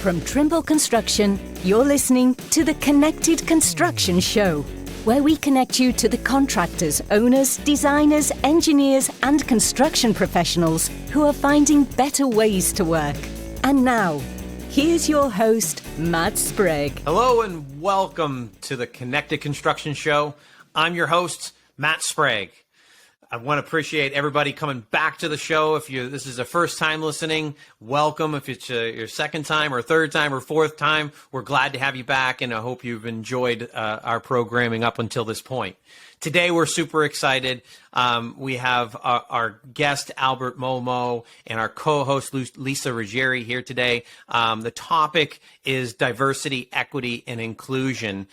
From Trimble Construction, you're listening to the Connected Construction Show, where we connect you to the contractors, owners, designers, engineers, and construction professionals who are finding better ways to work. And now, here's your host, Matt Sprague. Hello and welcome to the Connected Construction Show. I'm your host, Matt Sprague. I want to appreciate everybody coming back to the show. If this is a first time listening, welcome. If it's your second time or third time or fourth time, we're glad to have you back, and I hope you've enjoyed our programming up until this point. Today, we're super excited. We have our guest, Albert Momo, and our co-host, Lisa Ruggeri, here today. The topic is diversity, equity, and inclusion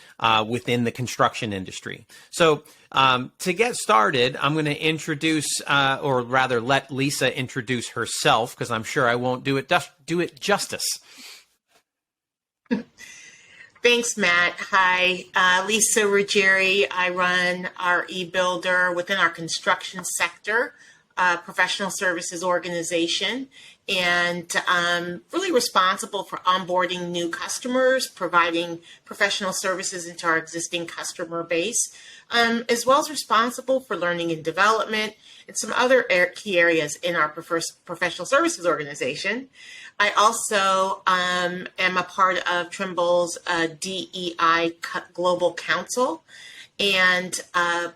within the construction industry. So to get started, I'm going to introduce, or rather let Lisa introduce herself, because I'm sure I won't do it justice. Thanks, Matt. Hi, Lisa Ruggeri. I run our e-builder within our construction sector, professional services organization, and really responsible for onboarding new customers, providing professional services into our existing customer base, as well as responsible for learning and development and some other key areas in our professional services organization. I also am a part of Trimble's DEI Global Council and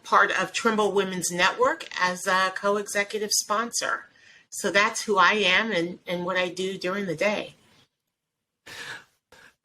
part of Trimble Women's Network as a co-executive sponsor. So that's who I am and what I do during the day.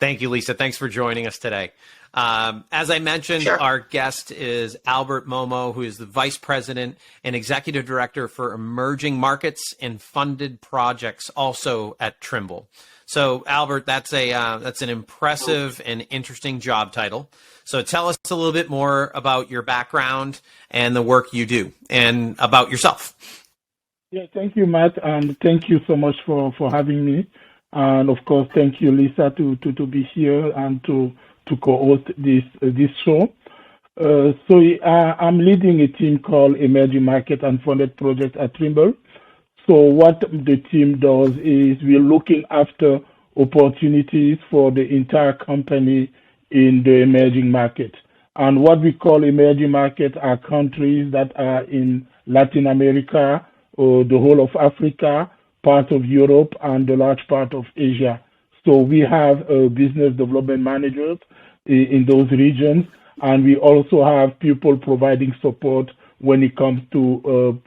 Thank you, Lisa. Thanks for joining us today. As I mentioned, Sure. Our guest is Albert Momo, who is the Vice President and Executive Director for Emerging Markets and Funded Projects, also at Trimble. So, Albert, that's an impressive and interesting job title. So tell us a little bit more about your background and the work you do, and about yourself. Yeah, thank you, Matt, and thank you so much for having me. And of course, thank you, Lisa, to be here and to co-host this show. I'm leading a team called Emerging Market and Funded Projects at Trimble. So what the team does is we're looking after opportunities for the entire company in the emerging market. And what we call emerging markets are countries that are in Latin America, or the whole of Africa, part of Europe, and the large part of Asia. So we have business development managers in those regions, and we also have people providing support when it comes to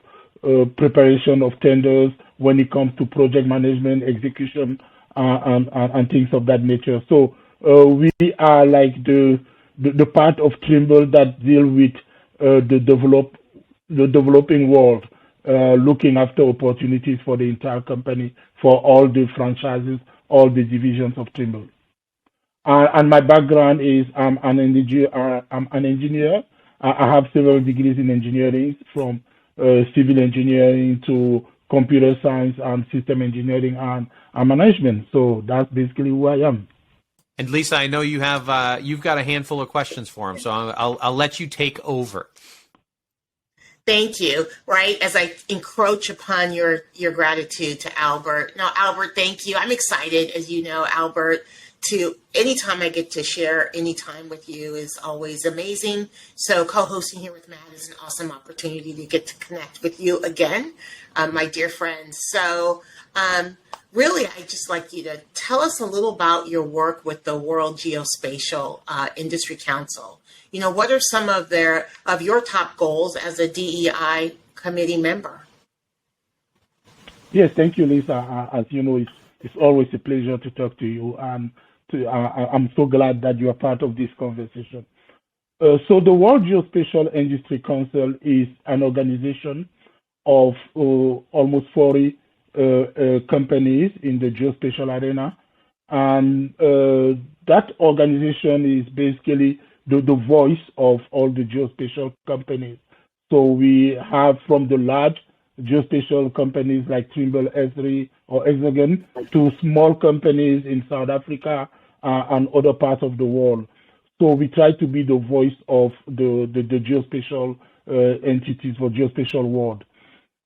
preparation of tenders, when it comes to project management, execution, and things of that nature. So we are like the part of Trimble that deal with the developing world, looking after opportunities for the entire company, for all the franchises, all the divisions of Trimble. And my background is I'm an engineer. I have several degrees in engineering, from civil engineering to computer science and system engineering and management. So that's basically who I am. And Lisa, I know you've got a handful of questions for him, so I'll let you take over. Thank you. Right, as I encroach upon your gratitude to Albert. Now, Albert, thank you. I'm excited, as you know, Albert, to anytime I get to share any time with you is always amazing. So co-hosting here with Matt is an awesome opportunity to get to connect with you again, my dear friends. So really, I'd just like you to tell us a little about your work with the World Geospatial Industry Council. You know, what are some of your top goals as a DEI committee member? Yes, thank you, Lisa. As you know, it's always a pleasure to talk to you, and I'm so glad that you are part of this conversation. So the World Geospatial Industry Council is an organization of almost 40 companies in the geospatial arena, and that organization is basically the voice of all the geospatial companies. So we have from the large geospatial companies like Trimble, Esri, or Hexagon, to small companies in South Africa and other parts of the world. So we try to be the voice of the geospatial entities for geospatial world.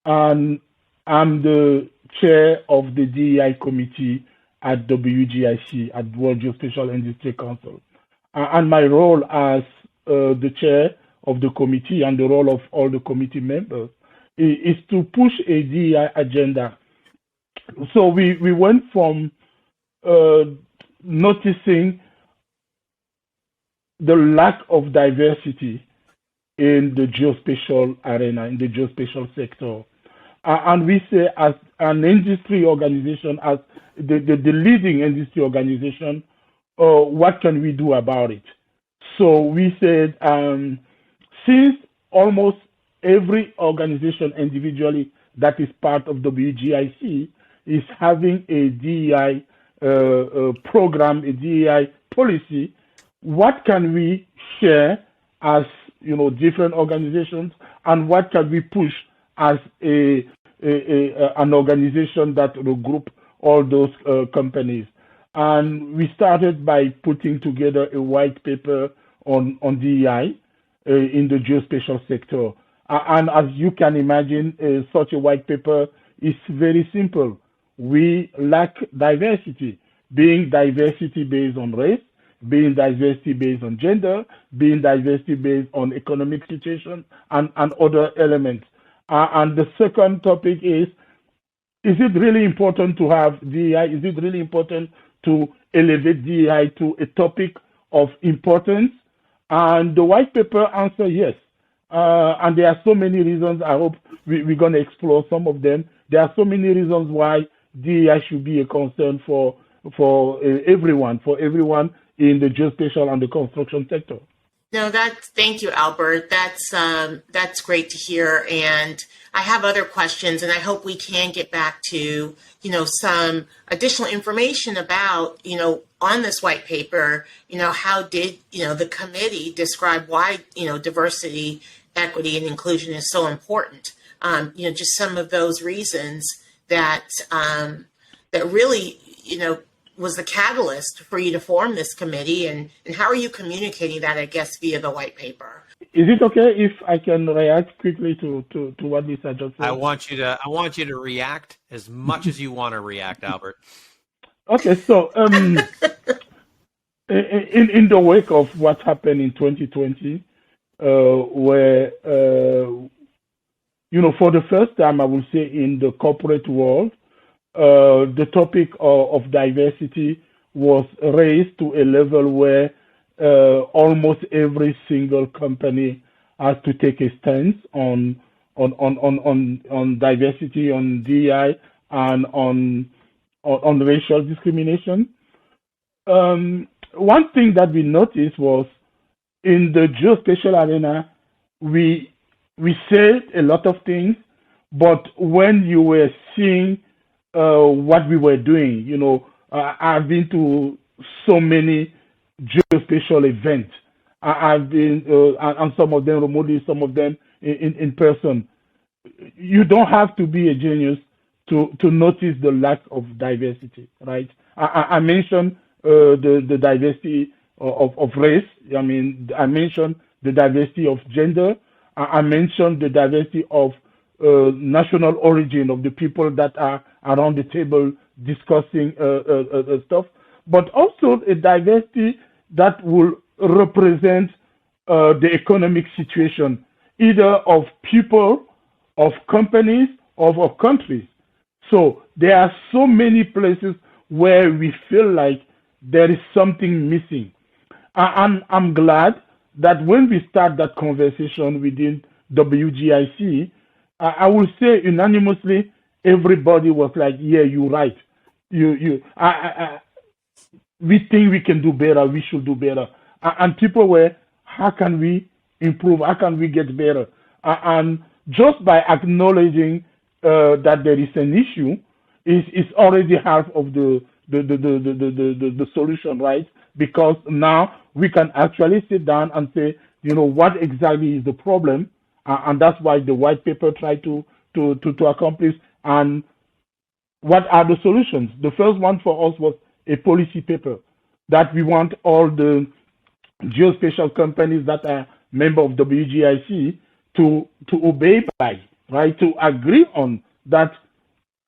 And I'm the chair of the DEI committee at WGIC, at World Geospatial Industry Council. And my role as the chair of the committee and the role of all the committee members is to push a DEI agenda. So we went from noticing the lack of diversity in the geospatial arena, in the geospatial sector. And we say, as an industry organization, as the leading industry organization, what can we do about it? So we said, since almost every organization individually that is part of WGIC is having a DEI program, a DEI policy, what can we share as different organizations, and what can we push as an organization that will group all those companies? And we started by putting together a white paper on DEI in the geospatial sector. And as you can imagine, such a white paper is very simple. We lack diversity, being diversity based on race, being diversity based on gender, being diversity based on economic situation, and other elements. And the second topic is it really important to have DEI? Is it really important to elevate DEI to a topic of importance? And the white paper answer yes. And there are so many reasons. I hope we're going to explore some of them. There are so many reasons why DEI should be a concern for everyone in the geospatial and the construction sector. No, thank you, Albert. That's great to hear. And I have other questions, and I hope we can get back to, some additional information about, on this white paper, how did, the committee describe why, diversity, equity, and inclusion is so important. Just some of those reasons that really, was the catalyst for you to form this committee, and how are you communicating that, I guess, via the white paper? Is it okay if I can react quickly to what Lisa just said? I want you to react as much as you want to react, Albert. Okay, so in the wake of what happened in 2020, where for the first time, I would say in the corporate world, the topic of diversity was raised to a level where almost every single company has to take a stance on diversity, on DEI, and on racial discrimination. One thing that we noticed was in the geospatial arena, we said a lot of things, but when you were seeing what we were doing, I've been to so many geospatial events. I've been, and some of them remotely, some of them in person. You don't have to be a genius to notice the lack of diversity, right? I mentioned the diversity of race. I mentioned the diversity of gender. I mentioned the diversity of national origin of the people that are around the table discussing stuff, but also a diversity that will represent the economic situation, either of people, of companies, of countries. So there are so many places where we feel like there is something missing. I'm glad that when we start that conversation within WGIC, I will say unanimously, everybody was like, "Yeah, you're right. We think we can do better. We should do better." And people were, "How can we improve? How can we get better?" And just by acknowledging that there is an issue, is already half of the solution, right? Because now we can actually sit down and say, what exactly is the problem. And that's why the white paper tried to accomplish. And what are the solutions? The first one for us was a policy paper that we want all the geospatial companies that are member of WGIC to obey by, right? To agree on that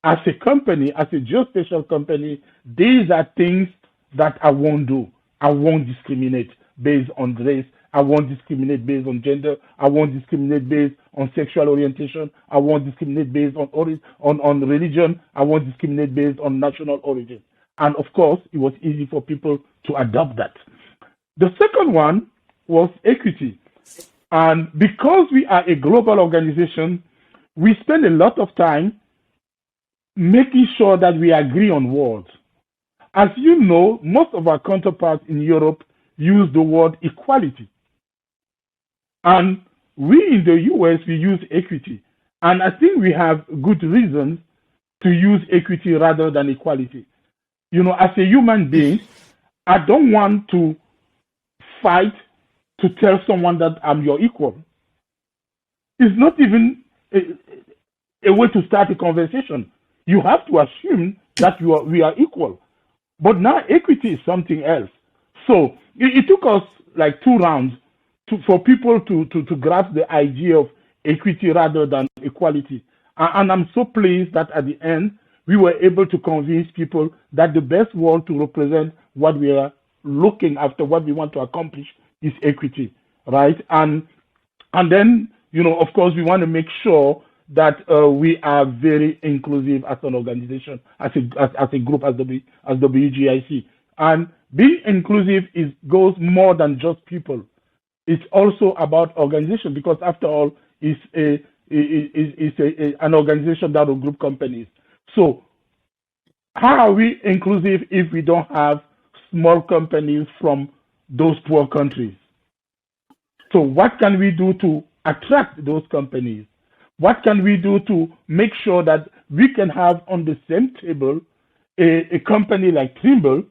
as a company, as a geospatial company, these are things that I won't do. I won't discriminate based on race. I won't discriminate based on gender. I won't discriminate based on sexual orientation. I won't discriminate based on religion. I won't discriminate based on national origin. And of course, it was easy for people to adopt that. The second one was equity. And because we are a global organization, we spend a lot of time making sure that we agree on words. As you know, most of our counterparts in Europe use the word equality. And we in the US, we use equity. And I think we have good reasons to use equity rather than equality. You know, as a human being, I don't want to fight to tell someone that I'm your equal. It's not even a way to start a conversation. You have to assume that we are equal. But now equity is something else. So it took us like 2 rounds for people to grasp the idea of equity rather than equality. And I'm so pleased that at the end, we were able to convince people that the best word to represent what we are looking after, what we want to accomplish, is equity, right? And then, you know, of course, we want to make sure that we are very inclusive as an organization, as a group, as WGIC. And being inclusive goes more than just people. It's also about organization, because after all, it's an organization that will group companies. So how are we inclusive if we don't have small companies from those poor countries? So what can we do to attract those companies? What can we do to make sure that we can have on the same table a company like Trimble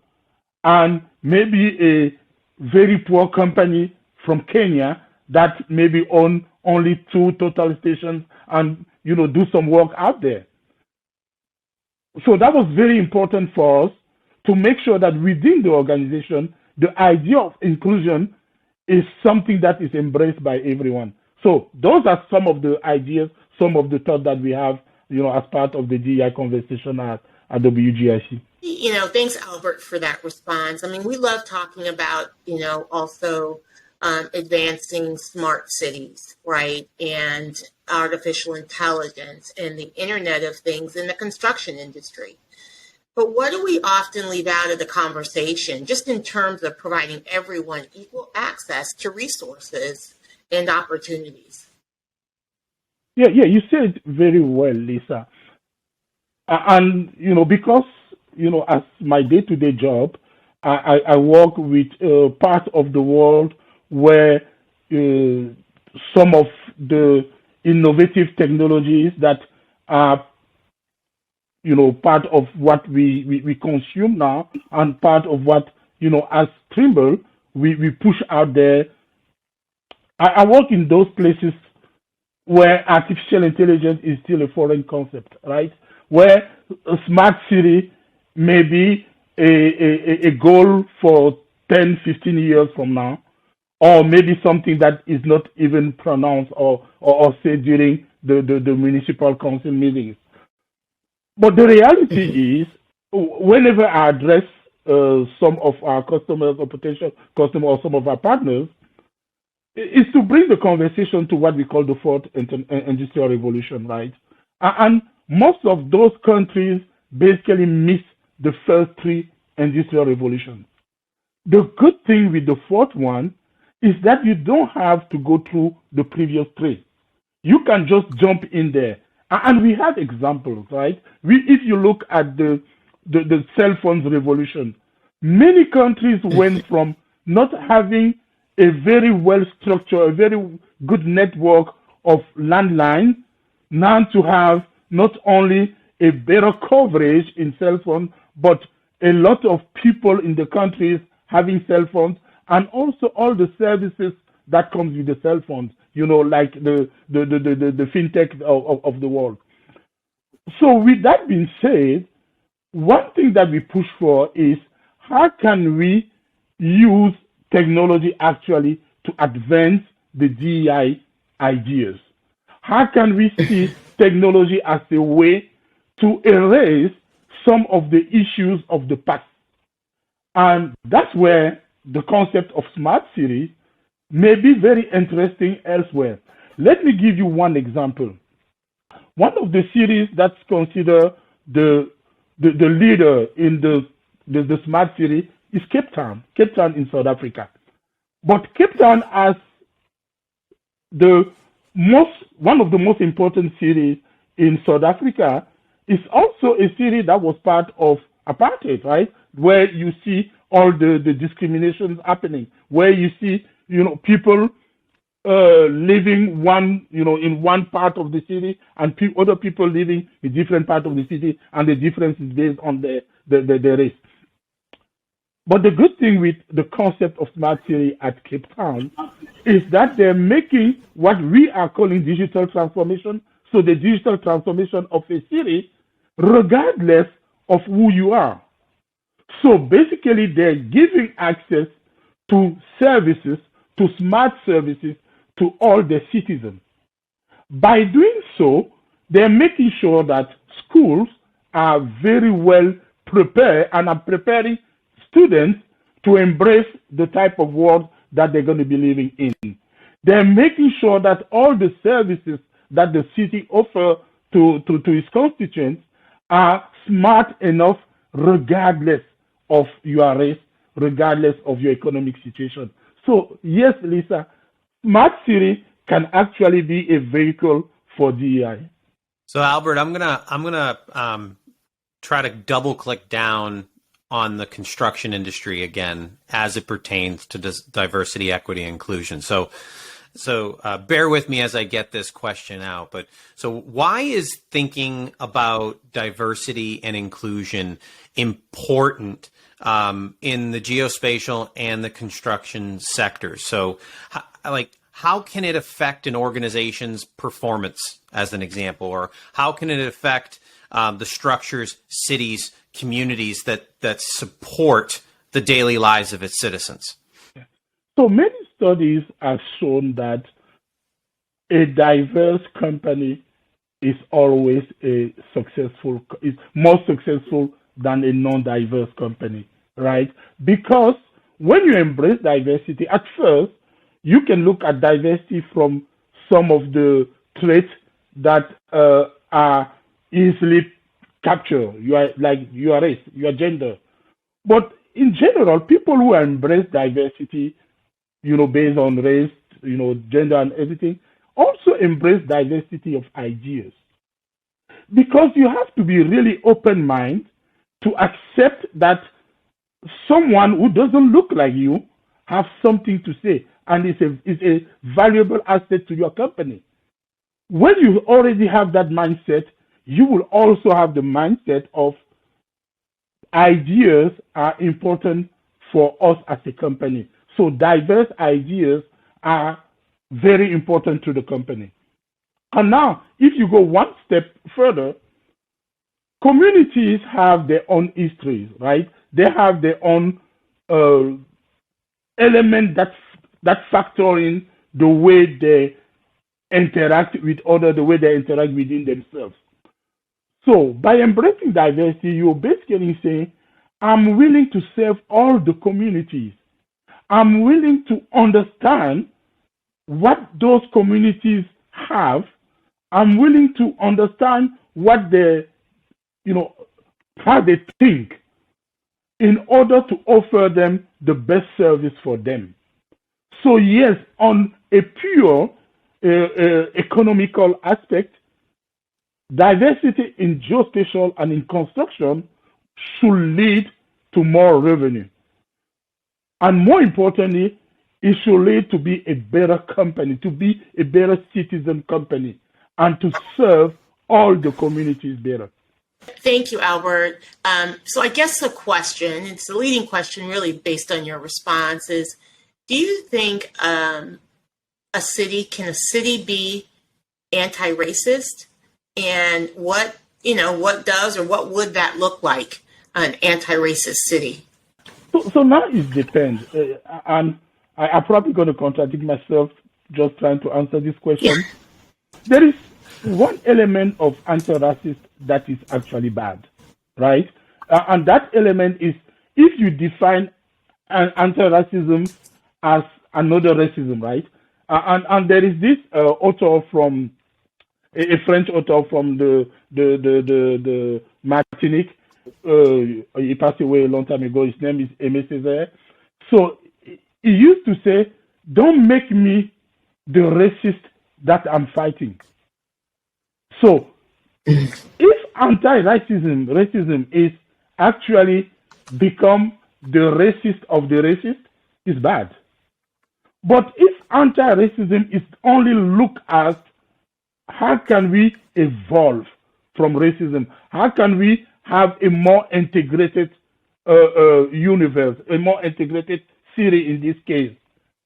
and maybe a very poor company from Kenya that maybe own only 2 total stations and, you know, do some work out there? So that was very important for us to make sure that within the organization, the idea of inclusion is something that is embraced by everyone. So those are some of the ideas, some of the thoughts that we have, you know, as part of the DEI conversation at WGIC. You know, thanks, Albert, for that response. I mean, we love talking about, you know, also advancing smart cities, right? And artificial intelligence and the Internet of Things in the construction industry. But what do we often leave out of the conversation, just in terms of providing everyone equal access to resources and opportunities? Yeah, you said very well, Lisa. And, you know, because, you know, as my day-to-day job, I work with parts of the world where some of the innovative technologies that are, you know, part of what we consume now and part of what, you know, as Trimble, we push out there. I work in those places where artificial intelligence is still a foreign concept, right? Where a smart city may be a goal for 10, 15 years from now, or maybe something that is not even pronounced or said during the municipal council meetings. But the reality is, whenever I address some of our customers or potential customers or some of our partners, is to bring the conversation to what we call the 4th industrial revolution, right? And most of those countries basically miss the first 3 industrial revolutions. The good thing with the 4th one is that you don't have to go through the previous 3. You can just jump in there. And we have examples, right? If you look at the cell phones revolution, many countries went from not having a very well-structured, a very good network of landlines, now to have not only a better coverage in cell phones, but a lot of people in the countries having cell phones, and also all the services that comes with the cell phones, you know, like the fintech of the world. So with that being said, one thing that we push for is how can we use technology actually to advance the DEI ideas? How can we see technology as a way to erase some of the issues of the past. And that's where the concept of smart city may be very interesting elsewhere. Let me give you one example. One of the cities that's considered the leader in the smart city is Cape Town in South Africa. But Cape Town as one of the most important cities in South Africa is also a city that was part of apartheid, right? Where you see all the discriminations happening, where you see, people living in one part of the city and other people living in different part of the city, and the difference is based on the race. But the good thing with the concept of smart city at Cape Town is that they're making what we are calling digital transformation. So the digital transformation of a city, regardless of who you are. So basically, they're giving access to services, to smart services, to all the citizens. By doing so, they're making sure that schools are very well prepared and are preparing students to embrace the type of world that they're going to be living in. They're making sure that all the services that the city offers to its constituents are smart enough regardless of your race, regardless of your economic situation. So yes, Lisa, smart city can actually be a vehicle for DEI. So Albert, I'm gonna try to double click down on the construction industry again as it pertains to diversity, equity, and inclusion. So bear with me as I get this question out. But so why is thinking about diversity and inclusion important in the geospatial and the construction sectors? So how can it affect an organization's performance, as an example, or how can it affect the structures, cities, communities that support the daily lives of its citizens? So many studies have shown that a diverse company is always is more successful than a non-diverse company, right? Because when you embrace diversity, at first, you can look at diversity from some of the traits that are easily captured, your race, your gender. But in general, people who embrace diversity, based on race, gender and everything, also embrace diversity of ideas. Because you have to be really open-minded to accept that someone who doesn't look like you have something to say, and it's a valuable asset to your company. When you already have that mindset, you will also have the mindset of ideas are important for us as a company. So diverse ideas are very important to the company. And now, if you go one step further, communities have their own histories, right? They have their own element that factor in the way they interact with others, the way they interact within themselves. So by embracing diversity, you're basically saying, I'm willing to serve all the communities. I'm willing to understand what those communities have. I'm willing to understand what they, how they think in order to offer them the best service for them. So yes, on a pure economical aspect, diversity in geospatial and in construction should lead to more revenue. And more importantly, it should lead to be a better company, to be a better citizen company, and to serve all the communities better. Thank you, Albert. So I guess the question, it's the leading question really based on your response, is do you think can a city be anti-racist? And what does or what would that look like, an anti-racist city? So now it depends. And I'm probably going to contradict myself just trying to answer this question. There is one element of anti-racist that is actually bad, right? And that element is if you define anti-racism as another racism, right? And there is this author from a French author from the Martinique. He passed away a long time ago. His name is Aimé Césaire. So he used to say, "Don't make me the racist that I'm fighting." So if racism is actually become the racist of the racist, it's bad. But if anti-racism is only looked at how can we evolve from racism? How can we have a more integrated universe, a more integrated city in this case?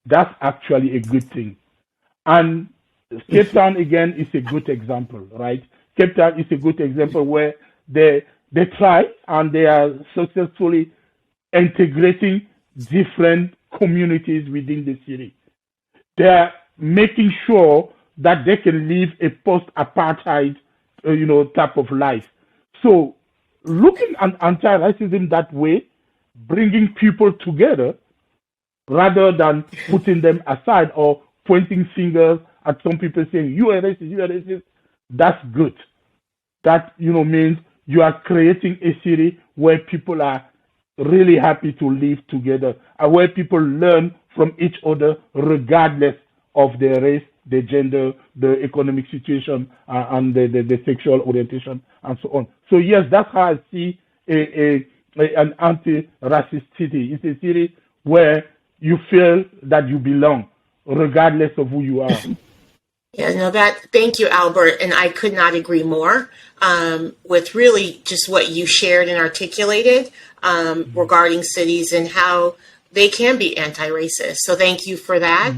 That's actually a good thing. And Cape Town, again, is a good example, right? Cape Town is a good example where they try and they are successfully integrating different communities within the city. They are making sure that they can live a post-apartheid, type of life. So, looking at anti-racism that way, bringing people together, rather than putting them aside or pointing fingers at some people saying you are racist, that's good. That means you are creating a city where people are really happy to live together, and where people learn from each other regardless of their race, their gender, the economic situation, and the sexual orientation, and so on. So yes, that's how I see an anti-racist city. It's a city where you feel that you belong, regardless of who you are. Yeah, no, thank you, Albert. And I could not agree more with really just what you shared and articulated regarding cities and how they can be anti-racist. So thank you for that.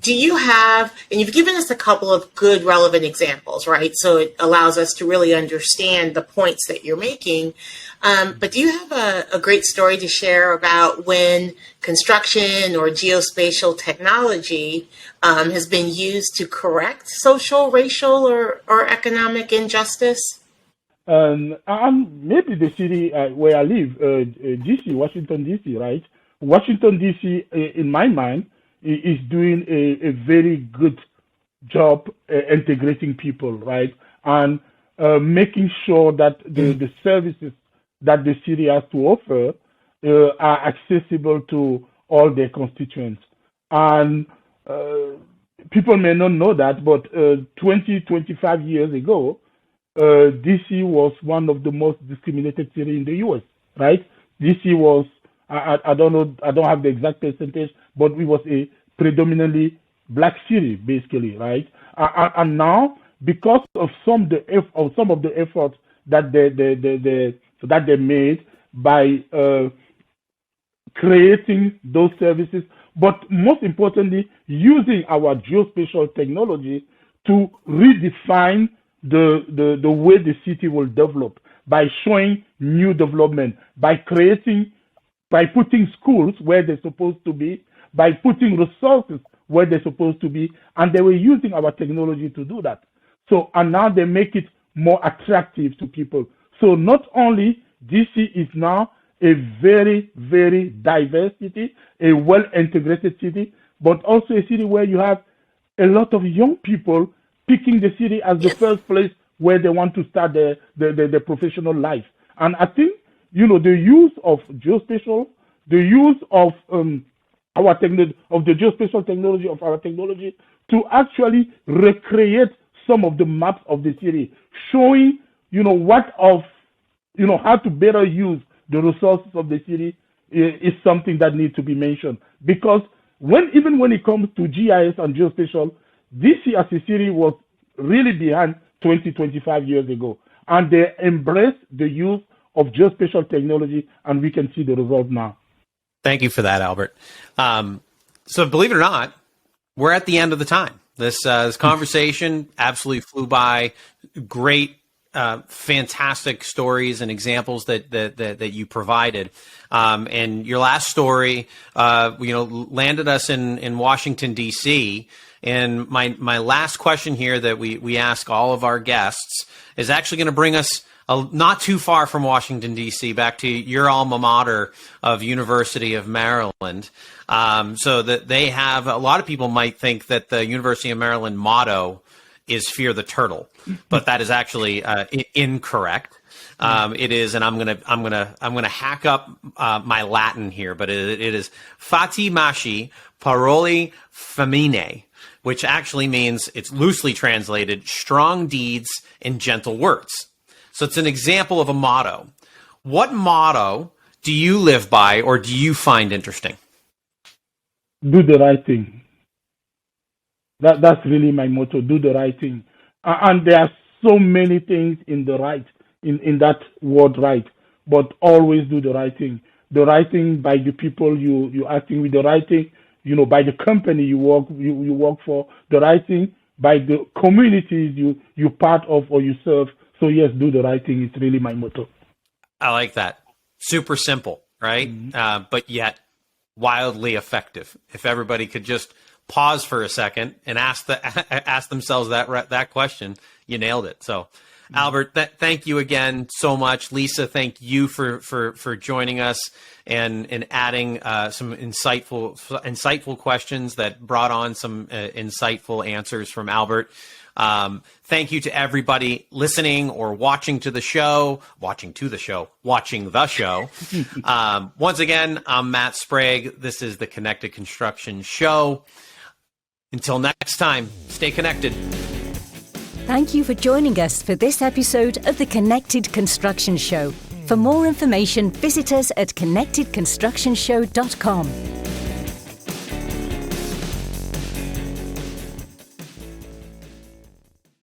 Do you have, and you've given us a couple of good relevant examples, right? So it allows us to really understand the points that you're making. But do you have a great story to share about when construction or geospatial technology has been used to correct social, racial, or economic injustice? Maybe the city where I live, DC, Washington, DC, right? Washington, DC, in my mind, is doing a very good job integrating people, right? And making sure that the services that the city has to offer are accessible to all their constituents. And people may not know that, but 25 years ago, DC was one of the most discriminated cities in the U.S., right? DC was, I don't know, I don't have the exact percentage, but it was a predominantly black city, basically, right? And now, because of some of the efforts that they made by creating those services, but most importantly, using our geospatial technology to redefine the way the city will develop by showing new development, by putting schools where they're supposed to be, by putting resources where they're supposed to be, and they were using our technology to do that. So, and now they make it more attractive to people. So not only DC is now a very, very diverse city, a well-integrated city, but also a city where you have a lot of young people picking the city as the first place where they want to start their professional life. And I think, the use of geospatial, the use of our technology, of the geospatial technology, of our technology, to actually recreate some of the maps of the city, showing, how to better use the resources of the city is something that needs to be mentioned. Because even when it comes to GIS and geospatial, DC as a city was really behind 25 years ago. And they embraced the use of geospatial technology, and we can see the result now. Thank you for that, Albert. So believe it or not, we're at the end of the time. This conversation absolutely flew by. Great fantastic stories and examples that you provided. And your last story, landed us in Washington, D.C. And my last question here that we ask all of our guests is actually going to bring us not too far from Washington, D.C., back to your alma mater of University of Maryland. So that they have, a lot of people might think that the University of Maryland motto is "Fear the Turtle," but that is actually incorrect. It is, and I'm gonna hack up my Latin here, but it is "Fati Mashi Paroli Femine," which actually means, it's loosely translated, "strong deeds and gentle words." So it's an example of a motto. What motto do you live by, or do you find interesting? Do the right thing. That's really my motto. Do the right thing. And there are so many things in the right, in that word right, but always do the right thing. The right thing by the people you acting with, the right thing, by the company you work for, the right thing by the communities you part of or you serve. So yes, do the right thing. It's really my motto. I like that. Super simple, right? Mm-hmm. But yet wildly effective. If everybody could just pause for a second and ask themselves that question, you nailed it. So, Albert, thank you again so much. Lisa, thank you for joining us and adding some insightful questions that brought on some insightful answers from Albert. Thank you to everybody listening or watching the show. Once again, I'm Matt Sprague. This is the Connected Construction Show. Until next time, stay connected. Thank you for joining us for this episode of the Connected Construction Show. For more information, visit us at connectedconstructionshow.com.